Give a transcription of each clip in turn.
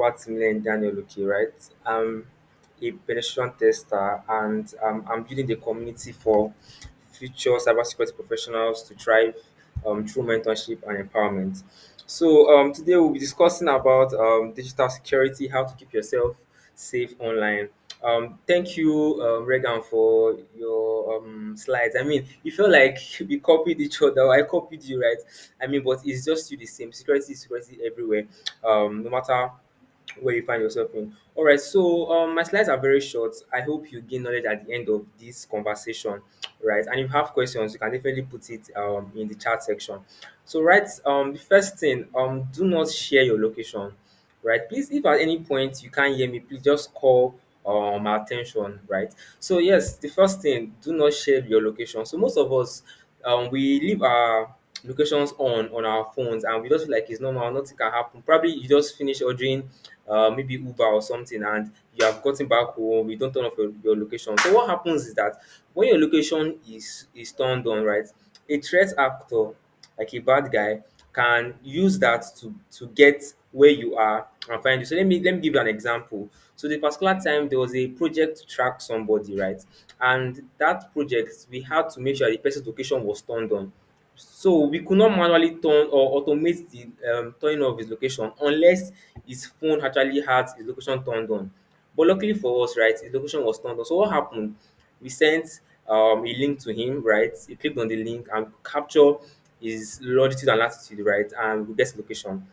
Oluwatimilehin Daniel Oke, right? I'm a penetration tester, and I'm building the community for future cybersecurity professionals to thrive through mentorship and empowerment. So today we'll be discussing about digital security, how to keep yourself safe online. Thank you, Regan, for your slides. I mean, you feel like we copied each other. Or I copied you, right? I mean, but it's just you the same. Security is security everywhere, no matter where you find yourself in. All right, so my slides are very short. I hope you gain knowledge at the end of this conversation, right? And if you have questions, you can definitely put it in the chat section. So, right, the first thing, do not share your location, right? Please, if at any point you can't hear me, please just call my attention, right? So, yes, the first thing, do not share your location. So, most of us, we leave our locations on our phones, and we just feel like it's normal, nothing can happen. Probably you just finish ordering maybe Uber or something, and you have gotten back home, you don't turn off your location. So what happens is that when your location is turned on, right, a threat actor, like a bad guy, can use that to get where you are and find you. So let me give you an example. So the particular time there was a project to track somebody, right? And that project, we had to make sure the person's location was turned on. So we could not manually turn or automate the turning off his location unless his phone actually had his location turned on. But luckily for us, right, his location was turned on. So what happened? We sent a link to him, right? He clicked on the link and capture his longitude and latitude, right? And we get his location.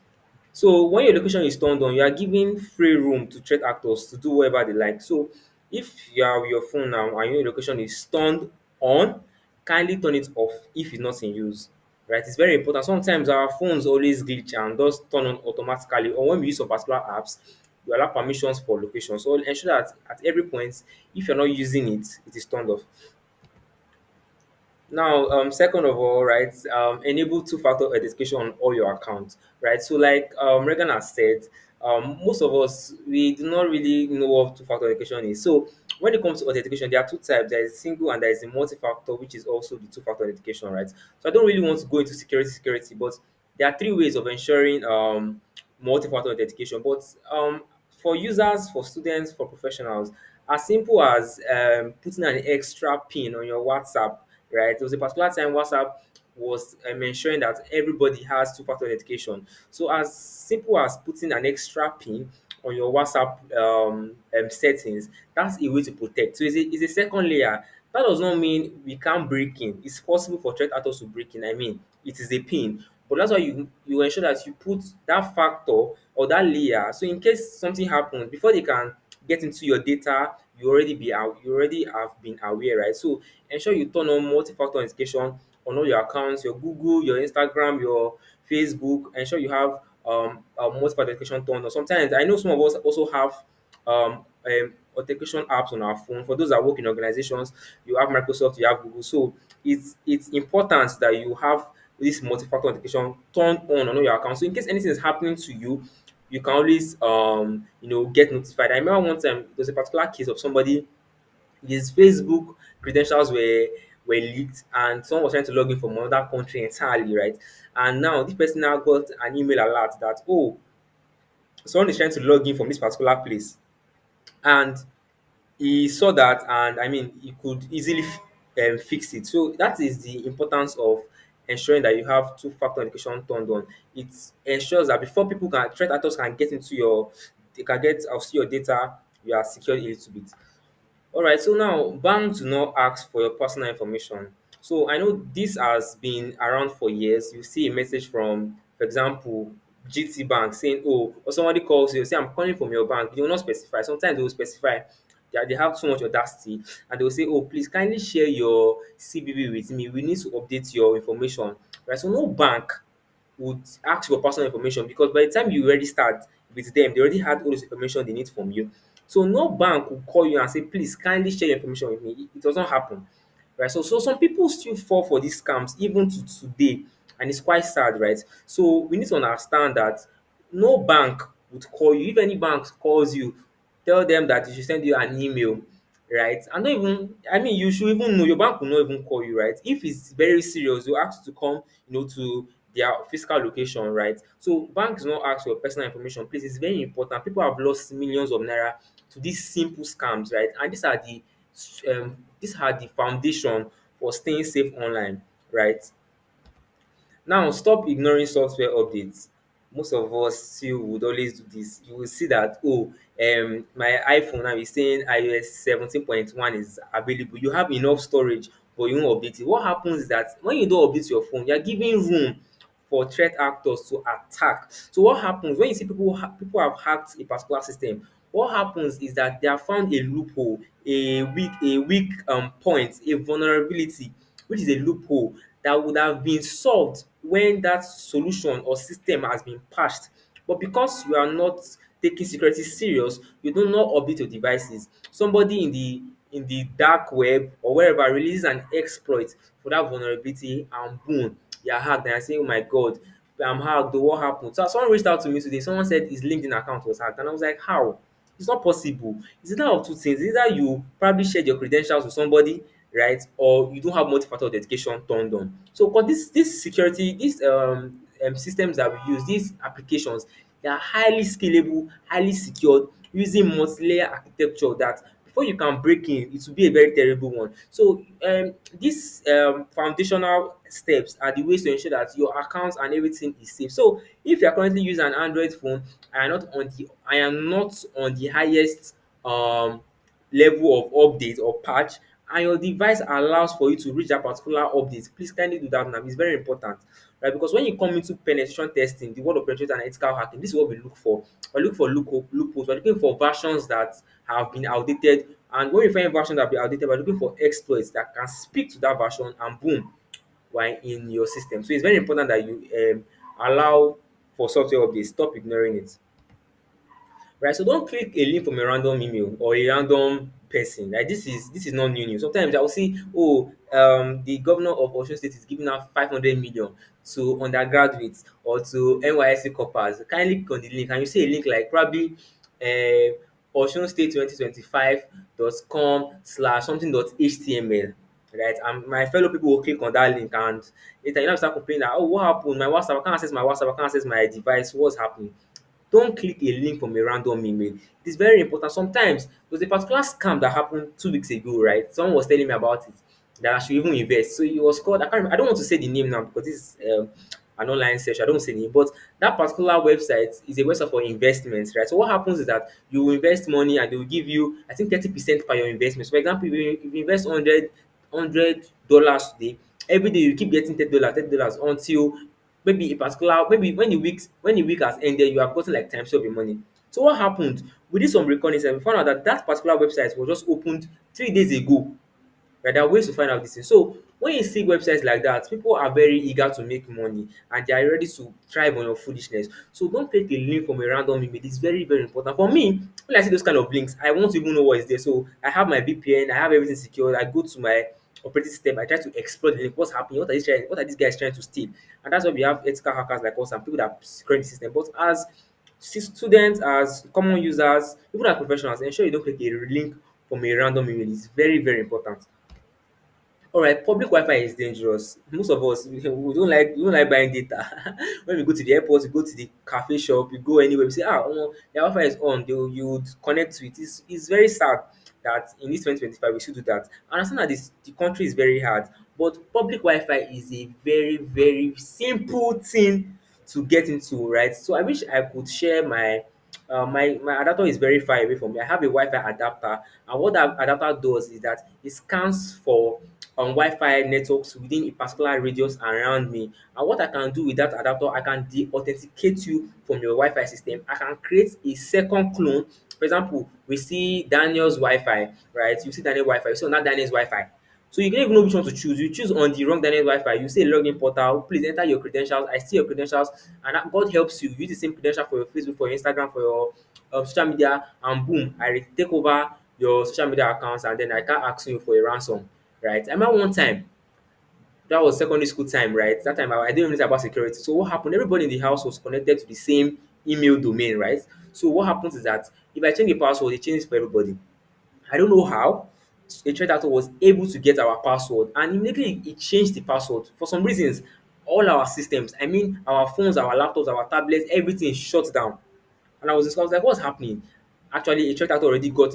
So when your location is turned on, you are giving free room to threat actors to do whatever they like. So if you are with your phone now and your location is turned on, kindly turn it off if it's not in use. Right? It's very important. Sometimes our phones always glitch and does turn on automatically, or when we use some particular apps, we allow permissions for location. So ensure that at every point, if you're not using it, it is turned off. Now, second of all, right, enable two-factor authentication on all your accounts, right? So, like Regan has said, most of us we do not really know what two-factor authentication is. So, when it comes to authentication, there are two types: there is single and there is a multi-factor, which is also the two-factor authentication, right? So, I don't really want to go into security, but there are three ways of ensuring multi-factor authentication. But for users, for students, for professionals, as simple as putting an extra pin on your WhatsApp, right? There was a particular time WhatsApp was ensuring that everybody has two-factor authentication. So as simple as putting an extra pin on your WhatsApp settings, that's a way to protect. So it's a second layer. That does not mean we can't break in. It's possible for threat actors to break in. I mean, it is a pin. But that's why you ensure that you put that factor or that layer. So in case something happens, before they can get into your data, you already have been aware, right? So ensure you turn on multi-factor authentication on all your accounts, your Google, your Instagram, your Facebook. Ensure you have multi-factor authentication turned on. Sometimes I know some of us also have authentication apps on our phone. For those that work in organizations, you have Microsoft, you have Google. So it's important that you have this multi-factor authentication turned on all your accounts. So in case anything is happening to you, you can always get notified. I remember one time there was a particular case of somebody, his Facebook credentials were leaked, and someone was trying to log in from another country entirely, right? And now this person now got an email alert that, oh, someone is trying to log in from this particular place. And he saw that, and I mean, he could easily fix it. So that is the importance of ensuring that you have two-factor authentication turned on. It ensures that before threat actors can get into they can get or see your data, you are secured a little bit. All right, so now banks do not ask for your personal information. So I know this has been around for years. You see a message from, for example, GT Bank saying, "Oh," or somebody calls you, say, "I'm calling from your bank." They will not specify. Sometimes they will specify. They have too much audacity, and they will say, "Oh, please kindly share your CVV with me. We need to update your information." Right. So no bank would ask for personal information, because by the time you already start with them, they already had all this information they need from you. So no bank will call you and say, please kindly share your information with me. It does not happen. Right. So some people still fall for these scams even to today. And it's quite sad, right? So we need to understand that no bank would call you. If any bank calls you, tell them that they should send you an email, right? And don't even, I mean, you should even know your bank will not even call you, right? If it's very serious, they'll ask you to come, to their physical location, right? So banks not ask for your personal information. Please, it's very important. People have lost millions of naira to these simple scams, right? And these are the foundation for staying safe online, right? Now, stop ignoring software updates. Most of us still would always do this. You will see that, oh, my iPhone now is saying iOS 17.1 is available. You have enough storage, but you won't update it. What happens is that when you don't update your phone, you're giving room for threat actors to attack. So what happens when you see people have hacked a particular system? What happens is that they have found a loophole, a weak point, a vulnerability, which is a loophole that would have been solved when that solution or system has been patched. But because you are not taking security serious, you do not update your devices. Somebody in the dark web or wherever releases an exploit for that vulnerability, and boom, you're hacked. And I say, oh my god, I'm hacked. Though, what happened? So someone reached out to me today. Someone said his LinkedIn account was hacked, and I was like, how? It's not possible. It's either of two things. Either you probably shared your credentials with somebody, right, or you don't have multi-factor authentication turned on. So, but this security, these systems that we use, these applications, they are highly scalable, highly secured, using multi-layer architecture that before you can break in, it will be a very terrible one. So these foundational steps are the ways to ensure that your accounts and everything is safe. So if you are currently using an Android phone, I am not on the highest level of update or patch, and your device allows for you to reach that particular update, please kindly do that now. It's very important, right? Because when you come into penetration testing, the word of penetration and ethical hacking, this is what we look for. We look for loopholes. We're looking for versions that have been outdated, and when we find versions that have been outdated, we're looking for exploits that can speak to that version, and boom, we're in your system. So it's very important that you allow for software updates. Stop ignoring it. Right, so don't click a link from a random email or a random person. Like this is not new news. Sometimes I will see, oh, the governor of Osun State is giving out 500 million to undergraduates or to NYSC corpers. Kindly click on the link and you see a link like probably Osun State 2025.com slash something dot html, right? And my fellow people will click on that link, and later you now start complaining that, oh, what happened? My WhatsApp, I can't access my WhatsApp, I can't access my device. What's happening? Don't click a link from a random email. It is very important. Sometimes there was a particular scam that happened 2 weeks ago, right? Someone was telling me about it, that I should even invest. So it was called, I don't want to say the name now because this is an online session. I don't say the name, but that particular website is a website for investments, right? So what happens is that you will invest money and they will give you, I think, 30% per your investment. So for example, if you invest $100 today, every day you keep getting $30 until maybe a particular, maybe when the week has ended, you have gotten like times of your money. So what happened? We did some recordings and we found out that that particular website was just opened 3 days ago. Right, there are ways to find out this thing. So when you see websites like that, people are very eager to make money and they are ready to thrive on your foolishness. So don't take a link from a random email. It's very, very important. For me, when I see those kind of links, I won't even know what is there. So I have my VPN, I have everything secured. I go to my operating system, I try to explore the link. What's happening? What are these guys trying to steal? And that's why we have ethical hackers like us and people that are securing the system. But as students, as common users, even as professionals, ensure you don't click a link from a random email. It's very, very important. All right, public Wi-Fi is dangerous. Most of us we don't like buying data. When we go to the airport, we go to the cafe shop, we go anywhere, we say, omo, your Wi-Fi is on. You would connect to it. It's very sad that in this 2025 we should do that. I understand that the country is very hard, but public Wi-Fi is a very, very simple thing to get into, right? So I wish I could share my adapter is very far away from me. I have a Wi-Fi adapter, and what that adapter does is that it scans for Wi-Fi networks within a particular radius around me. And what I can do with that adapter, I can de-authenticate you from your Wi-Fi system. I can create a second clone. For example, we see Daniel's Wi-Fi, right? You see Daniel's Wi-Fi, you see not Daniel's Wi-Fi. So you don't even know which one to choose. You choose on the wrong Daniel Wi-Fi. You say login portal, please enter your credentials. I see your credentials, and God helps you. Use the same credential for your Facebook, for your Instagram, for your social media, and boom, I take over your social media accounts, and then I start asking you for a ransom, right? I remember one time, that was secondary school time, right? That time I didn't even know about security. So what happened? Everybody in the house was connected to the same email domain, right? So what happens is that if I change the password, it changes for everybody. I don't know how a threat actor was able to get our password, and immediately it changed the password for some reasons. all our systems, I mean our phones, our laptops, our tablets, everything is shut down. And I was like, what's happening? Actually, a threat actor already got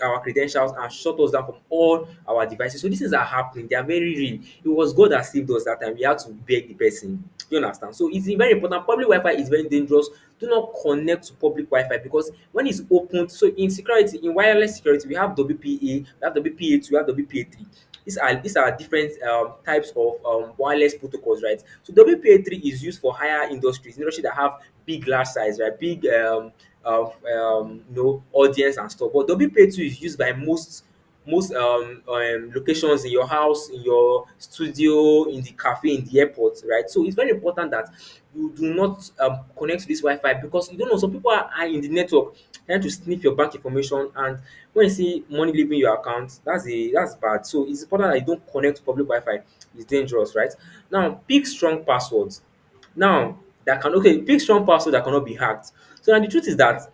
our credentials and shut us down from all our devices. So these things are happening. They are very real. It was God that saved us that time. We had to beg the person. You understand? So it's very important. Public Wi-Fi is very dangerous. Do not connect to public Wi-Fi because when it's opened, so in security, in wireless security, we have WPA, we have WPA2, we have WPA3. These are different types of wireless protocols, right? So WPA3 is used for higher industries that have big large size, right? Big audience and stuff. But WPA2 is used by most locations in your house, in your studio, in the cafe, in the airport, right? So it's very important that you do not connect to this Wi-Fi because you don't know some people are in the network trying to sniff your bank information, and when you see money leaving your account, that's bad. So it's important that you don't connect to public Wi-Fi. It's dangerous, right? Now, pick strong passwords. Now that can okay, pick strong password that cannot be hacked. So now the truth is that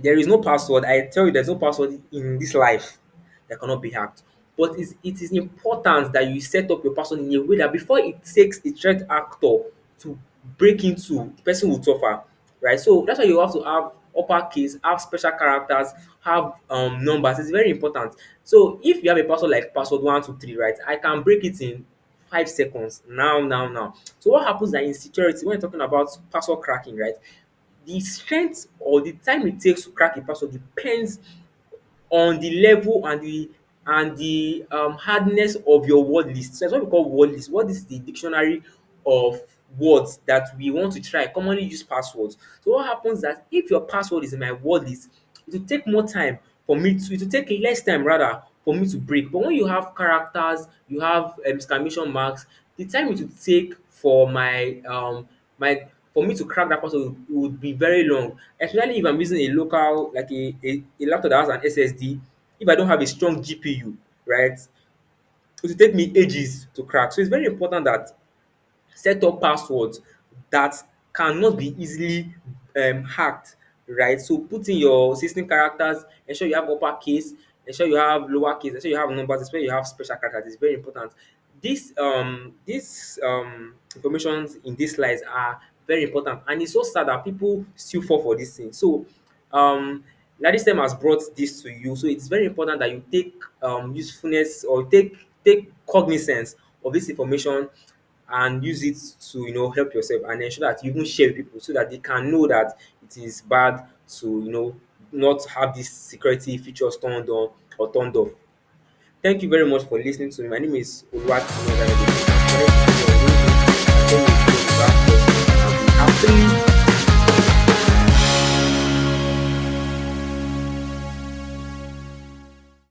there is no password. I tell you, there's no password in this life that cannot be hacked. But it is important that you set up your password in a way that before it takes a threat actor to break into, the person will suffer, right? So that's why you have to have uppercase, have special characters, have numbers. It's very important. So if you have a password like password 123, right, I can break it in 5 seconds. Now. So what happens that in security, when you're talking about password cracking, right? The strength or the time it takes to crack a password depends on the level and the hardness of your word list. So that's what we call word list. What is the dictionary of words that we want to try, commonly use passwords. So what happens that if your password is in my word list, it will take more time for me to it will take less time rather for me to break. But when you have characters, you have exclamation marks, the time it will take for my for me to crack that password would be very long, especially if I'm using a local like a laptop that has an SSD. If I don't have a strong GPU, right, it will take me ages to crack. So it's very important that set up passwords that cannot be easily hacked, right? So put in your 16 characters, ensure you have uppercase, ensure you have lowercase, ensure you have numbers, ensure you have special characters. It's very important. These information in these slides are very important, and it's so sad that people still fall for this thing. So Lagistem has brought this to you. So it's very important that you take usefulness or take cognizance of this information and use it to help yourself and ensure that you even share with people so that they can know that it is bad to not have these security features turned on or turned off. Thank you very much for listening to me. My name is Oluwatimilehin Daniel Oke.